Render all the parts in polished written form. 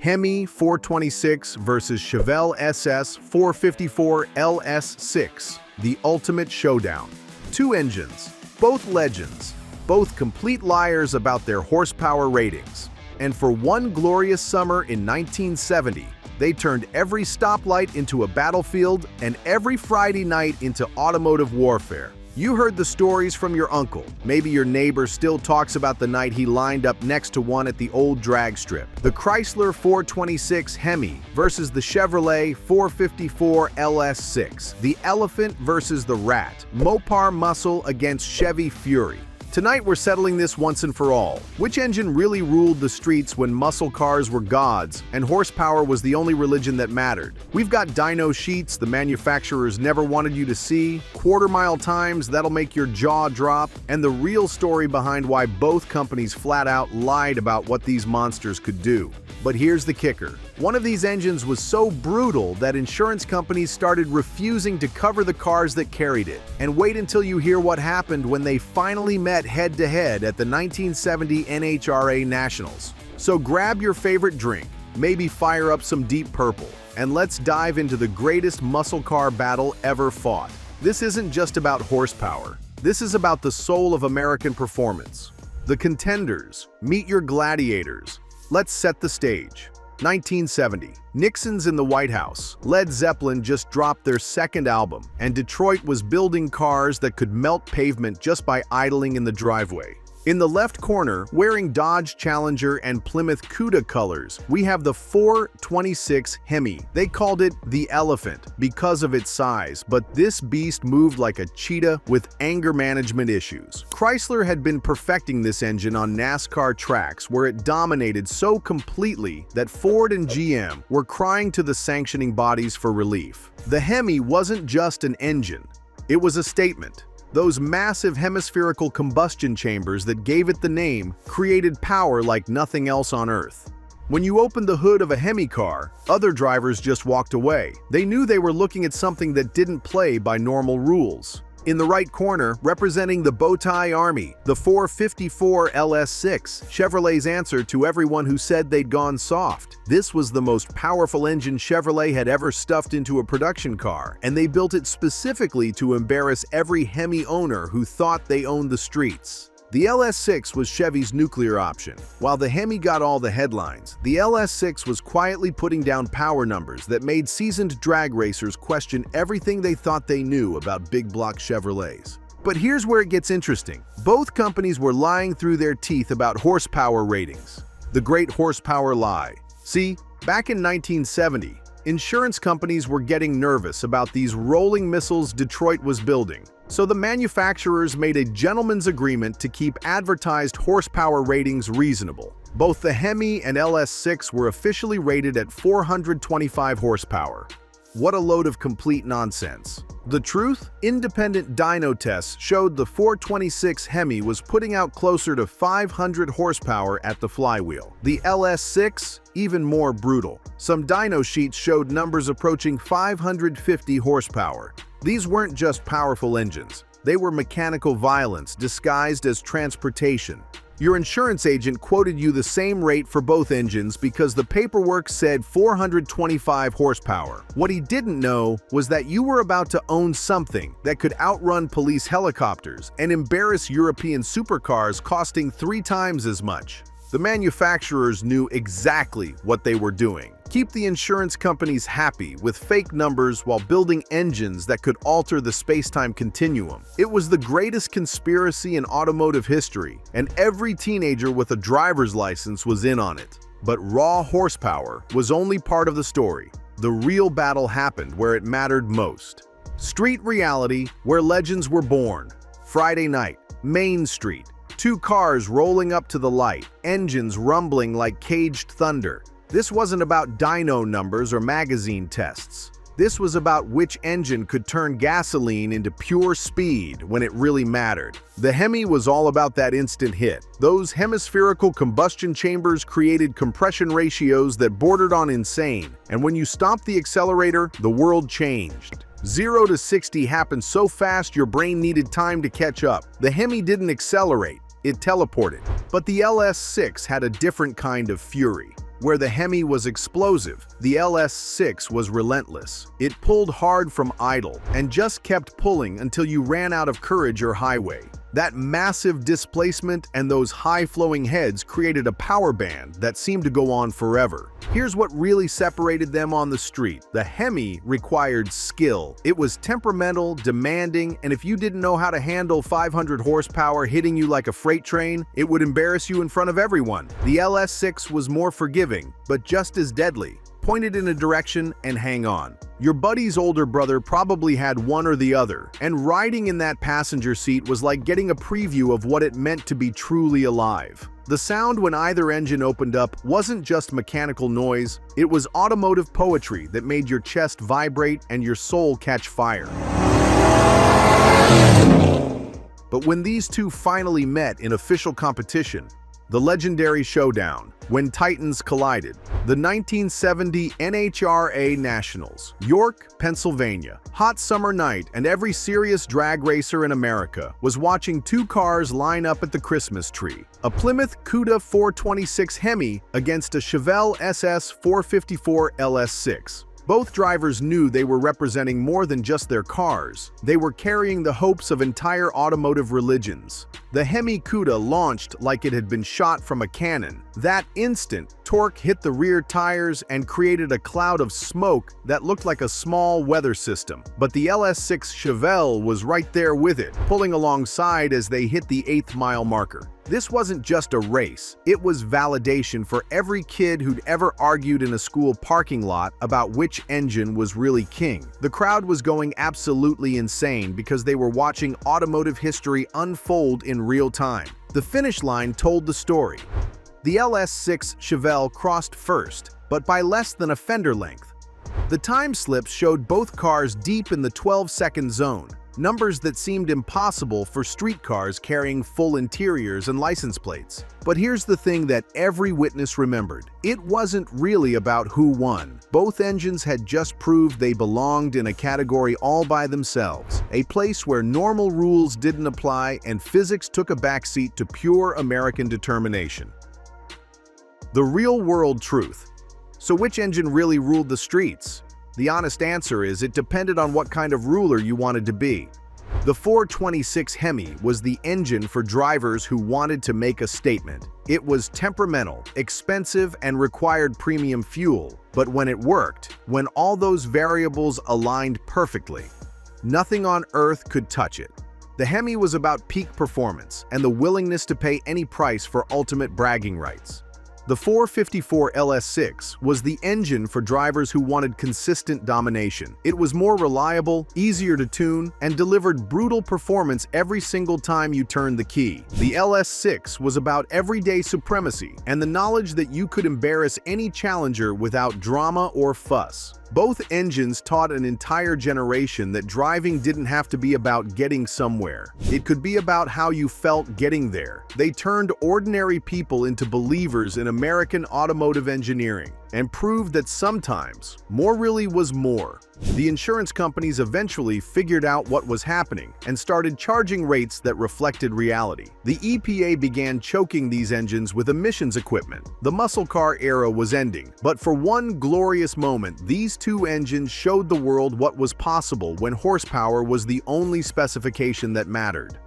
Hemi 426 versus Chevelle SS 454 LS6, the ultimate showdown. Two engines, both legends, both complete liars about their horsepower ratings. And for one glorious summer in 1970, they turned every stoplight into a battlefield and every Friday night into automotive warfare. You heard the stories from your uncle. Maybe your neighbor still talks about the night he lined up next to one at the old drag strip. The Chrysler 426 Hemi versus the Chevrolet 454 LS6. The elephant versus the rat. Mopar muscle against Chevy fury. Tonight we're settling this once and for all. Which engine really ruled the streets when muscle cars were gods and horsepower was the only religion that mattered? We've got dyno sheets the manufacturers never wanted you to see, quarter-mile times that'll make your jaw drop, and the real story behind why both companies flat out lied about what these monsters could do. But here's the kicker. One of these engines was so brutal that insurance companies started refusing to cover the cars that carried it. And wait until you hear what happened when they finally met head-to-head at the 1970 NHRA Nationals. So grab your favorite drink, maybe fire up some Deep Purple, and let's dive into the greatest muscle car battle ever fought. This isn't just about horsepower. This is about the soul of American performance. The contenders, meet your gladiators. Let's set the stage. 1970. Nixon's in the White House. Led Zeppelin just dropped their second album, and Detroit was building cars that could melt pavement just by idling in the driveway. In the left corner, wearing Dodge Challenger and Plymouth Cuda colors, we have the 426 Hemi. They called it the elephant because of its size, but this beast moved like a cheetah with anger management issues. Chrysler had been perfecting this engine on NASCAR tracks where it dominated so completely that Ford and GM were crying to the sanctioning bodies for relief. The Hemi wasn't just an engine, it was a statement. Those massive hemispherical combustion chambers that gave it the name created power like nothing else on Earth. When you opened the hood of a Hemi car, other drivers just walked away. They knew they were looking at something that didn't play by normal rules. In the right corner, representing the Bowtie Army, the 454 LS6, Chevrolet's answer to everyone who said they'd gone soft. This was the most powerful engine Chevrolet had ever stuffed into a production car, and they built it specifically to embarrass every Hemi owner who thought they owned the streets. The LS6 was Chevy's nuclear option. While the Hemi got all the headlines, the LS6 was quietly putting down power numbers that made seasoned drag racers question everything they thought they knew about big block Chevrolets. But here's where it gets interesting. Both companies were lying through their teeth about horsepower ratings. The great horsepower lie. See, back in 1970, insurance companies were getting nervous about these rolling missiles Detroit was building. So the manufacturers made a gentleman's agreement to keep advertised horsepower ratings reasonable. Both the Hemi and LS6 were officially rated at 425 horsepower. What a load of complete nonsense. The truth? Independent dyno tests showed the 426 Hemi was putting out closer to 500 horsepower at the flywheel. The LS6? Even more brutal. Some dyno sheets showed numbers approaching 550 horsepower. These weren't just powerful engines. They were mechanical violence disguised as transportation. Your insurance agent quoted you the same rate for both engines because the paperwork said 425 horsepower. What he didn't know was that you were about to own something that could outrun police helicopters and embarrass European supercars costing 3 times as much. The manufacturers knew exactly what they were doing. Keep the insurance companies happy with fake numbers while building engines that could alter the space-time continuum. It was the greatest conspiracy in automotive history, and every teenager with a driver's license was in on it. But raw horsepower was only part of the story. The real battle happened where it mattered most. Street reality, where legends were born. Friday night, Main Street. 2 cars rolling up to the light, engines rumbling like caged thunder. This wasn't about dyno numbers or magazine tests. This was about which engine could turn gasoline into pure speed when it really mattered. The Hemi was all about that instant hit. Those hemispherical combustion chambers created compression ratios that bordered on insane, and when you stopped the accelerator, the world changed. 0 to 60 happened so fast your brain needed time to catch up. The Hemi didn't accelerate, it teleported. But the LS6 had a different kind of fury. Where the Hemi was explosive, the LS6 was relentless. It pulled hard from idle and just kept pulling until you ran out of courage or highway. That massive displacement and those high-flowing heads created a power band that seemed to go on forever. Here's what really separated them on the street. The Hemi required skill. It was temperamental, demanding, and if you didn't know how to handle 500 horsepower hitting you like a freight train, it would embarrass you in front of everyone. The LS6 was more forgiving, but just as deadly. Point it in a direction and hang on. Your buddy's older brother probably had one or the other, and riding in that passenger seat was like getting a preview of what it meant to be truly alive. The sound when either engine opened up wasn't just mechanical noise, it was automotive poetry that made your chest vibrate and your soul catch fire. But when these two finally met in official competition, the Legendary Showdown, when Titans collided, the 1970 NHRA Nationals, York, Pennsylvania. Hot summer night, and every serious drag racer in America was watching two cars line up at the Christmas tree. A Plymouth Cuda 426 Hemi against a Chevelle SS 454 LS6. Both drivers knew they were representing more than just their cars. They were carrying the hopes of entire automotive religions. The Hemi Cuda launched like it had been shot from a cannon. That instant, torque hit the rear tires and created a cloud of smoke that looked like a small weather system. But the LS6 Chevelle was right there with it, pulling alongside as they hit the 8th mile marker. This wasn't just a race, it was validation for every kid who'd ever argued in a school parking lot about which engine was really king. The crowd was going absolutely insane because they were watching automotive history unfold in real time. The finish line told the story. The LS6 Chevelle crossed first, but by less than a fender length. The time slips showed both cars deep in the 12-second zone. Numbers that seemed impossible for street cars carrying full interiors and license plates. But here's the thing that every witness remembered. It wasn't really about who won. Both engines had just proved they belonged in a category all by themselves, a place where normal rules didn't apply and physics took a backseat to pure American determination. The real-world truth. So which engine really ruled the streets? The honest answer is it depended on what kind of ruler you wanted to be. The 426 Hemi was the engine for drivers who wanted to make a statement. It was temperamental, expensive, and required premium fuel, but when it worked, when all those variables aligned perfectly, nothing on earth could touch it. The Hemi was about peak performance and the willingness to pay any price for ultimate bragging rights. The 454 LS6 was the engine for drivers who wanted consistent domination. It was more reliable, easier to tune, and delivered brutal performance every single time you turned the key. The LS6 was about everyday supremacy and the knowledge that you could embarrass any challenger without drama or fuss. Both engines taught an entire generation that driving didn't have to be about getting somewhere. It could be about how you felt getting there. They turned ordinary people into believers in American automotive engineering and proved that sometimes more really was more. The insurance companies eventually figured out what was happening and started charging rates that reflected reality. The EPA began choking these engines with emissions equipment. The muscle car era was ending, but for one glorious moment, these two engines showed the world what was possible when horsepower was the only specification that mattered.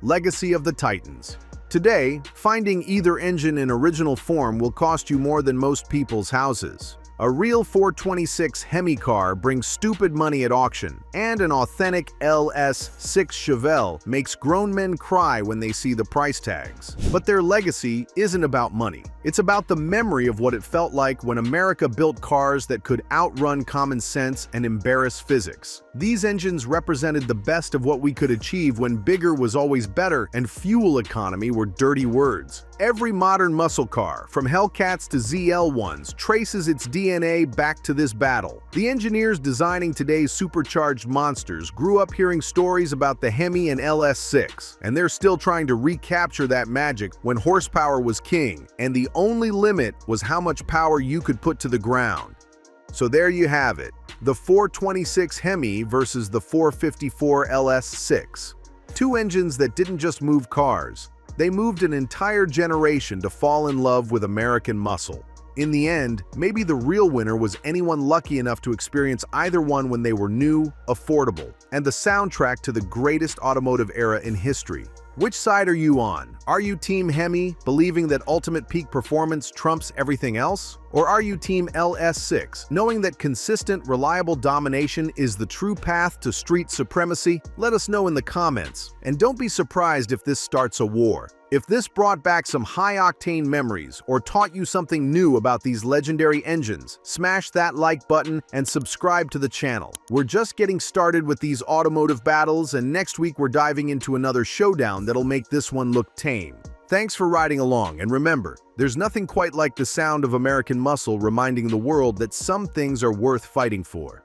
Legacy of the Titans. Today, finding either engine in original form will cost you more than most people's houses. A real 426 Hemi car brings stupid money at auction, and an authentic LS6 Chevelle makes grown men cry when they see the price tags. But their legacy isn't about money. It's about the memory of what it felt like when America built cars that could outrun common sense and embarrass physics. These engines represented the best of what we could achieve when bigger was always better and fuel economy were dirty words. Every modern muscle car, from Hellcats to ZL1s, traces its DNA back to this battle. The engineers designing today's supercharged monsters grew up hearing stories about the Hemi and LS6, and they're still trying to recapture that magic when horsepower was king, and the only limit was how much power you could put to the ground. So there you have it, the 426 Hemi versus the 454 LS6. Two engines that didn't just move cars, they moved an entire generation to fall in love with American muscle. In the end, maybe the real winner was anyone lucky enough to experience either one when they were new, affordable, and the soundtrack to the greatest automotive era in history. Which side are you on? Are you Team Hemi, believing that ultimate peak performance trumps everything else? Or are you Team LS6, knowing that consistent, reliable domination is the true path to street supremacy? Let us know in the comments. And don't be surprised if this starts a war. If this brought back some high-octane memories or taught you something new about these legendary engines, smash that like button and subscribe to the channel. We're just getting started with these automotive battles, and next week we're diving into another showdown that'll make this one look tame. Thanks for riding along, and remember, there's nothing quite like the sound of American muscle reminding the world that some things are worth fighting for.